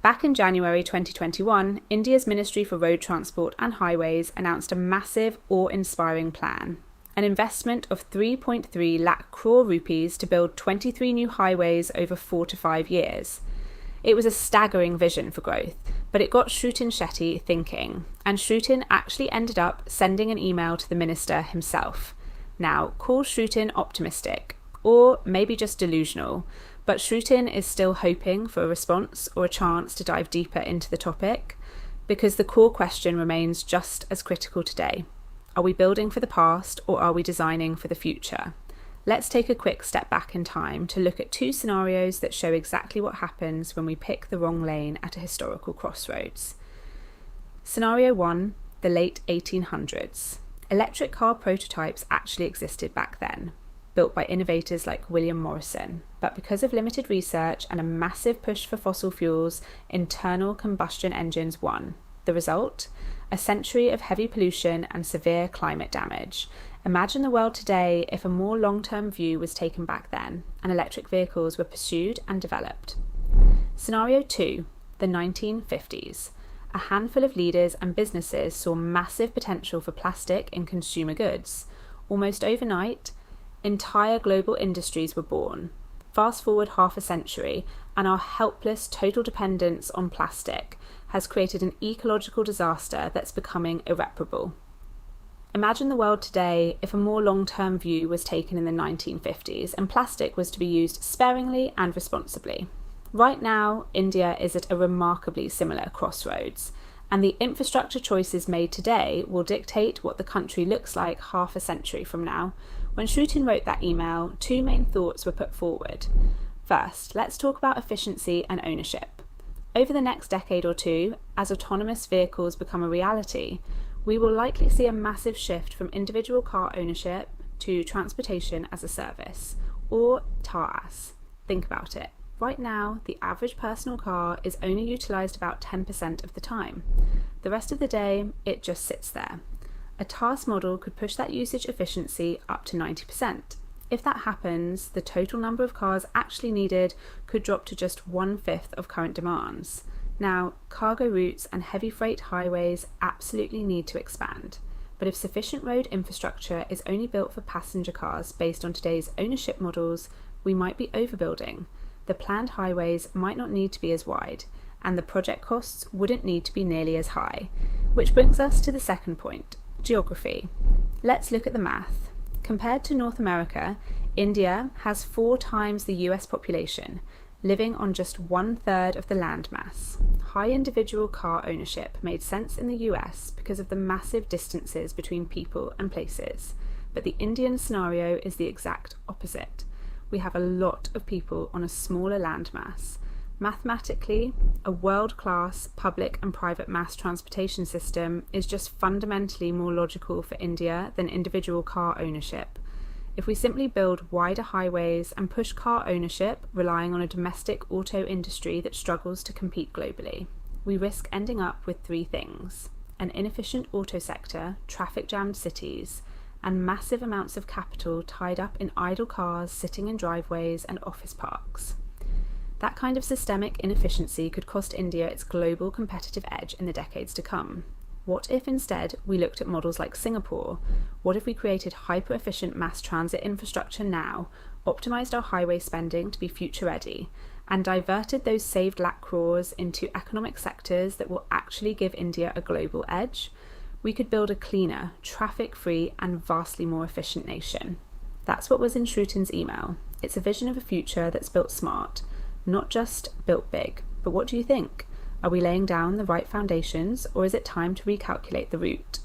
Back in January 2021, India's Ministry for Road Transport and Highways announced a massive, awe-inspiring plan. An investment of 3.3 lakh crore rupees to build 23 new highways over 4 to 5 years. It was a staggering vision for growth, but it got Shrutin Shetty thinking, and Shrutin actually ended up sending an email to the minister himself. Now, call Shrutin optimistic, or maybe just delusional, but Shrutin is still hoping for a response or a chance to dive deeper into the topic, because the core question remains just as critical today. Are we building for the past, or are we designing for the future? Let's take a quick step back in time to look at 2 scenarios that show exactly what happens when we pick the wrong lane at a historical crossroads. Scenario 1, the late 1800s. Electric car prototypes actually existed back then, built by innovators like William Morrison, but because of limited research and a massive push for fossil fuels, internal combustion engines won. The result? A century of heavy pollution and severe climate damage. Imagine the world today if a more long-term view was taken back then, and electric vehicles were pursued and developed. Scenario 2, the 1950s. A handful of leaders and businesses saw massive potential for plastic in consumer goods. Almost overnight, entire global industries were born. Fast forward half a century, and our helpless total dependence on plastic has created an ecological disaster that's becoming irreparable. Imagine the world today if a more long-term view was taken in the 1950s and plastic was to be used sparingly and responsibly. Right now, India is at a remarkably similar crossroads, and the infrastructure choices made today will dictate what the country looks like half a century from now. When Shrutin wrote that email, 2 main thoughts were put forward. First, let's talk about efficiency and ownership. Over the next decade or 2, as autonomous vehicles become a reality, we will likely see a massive shift from individual car ownership to transportation as a service, or TaaS. Think about it. Right now, the average personal car is only utilised about 10% of the time. The rest of the day, it just sits there. A TaaS model could push that usage efficiency up to 90%. If that happens, the total number of cars actually needed could drop to just 1/5 of current demands. Now, cargo routes and heavy freight highways absolutely need to expand. But if sufficient road infrastructure is only built for passenger cars based on today's ownership models, we might be overbuilding. The planned highways might not need to be as wide, and the project costs wouldn't need to be nearly as high. Which brings us to the second point, geography. Let's look at the math. Compared to North America, India has 4 times the US population, living on just 1/3 of the land mass. High individual car ownership made sense in the US because of the massive distances between people and places, but the Indian scenario is the exact opposite. We have a lot of people on a smaller land mass. Mathematically, a world-class public and private mass transportation system is just fundamentally more logical for India than individual car ownership. If we simply build wider highways and push car ownership, relying on a domestic auto industry that struggles to compete globally, we risk ending up with 3 things: an inefficient auto sector, traffic-jammed cities, and massive amounts of capital tied up in idle cars sitting in driveways and office parks. That kind of systemic inefficiency could cost India its global competitive edge in the decades to come. What if instead we looked at models like Singapore? What if we created hyper-efficient mass transit infrastructure now, optimised our highway spending to be future-ready, and diverted those saved lakh crores into economic sectors that will actually give India a global edge? We could build a cleaner, traffic-free, and vastly more efficient nation. That's what was in Shrutin's email. It's a vision of a future that's built smart, not just built big. But what do you think? Are we laying down the right foundations, or is it time to recalculate the route?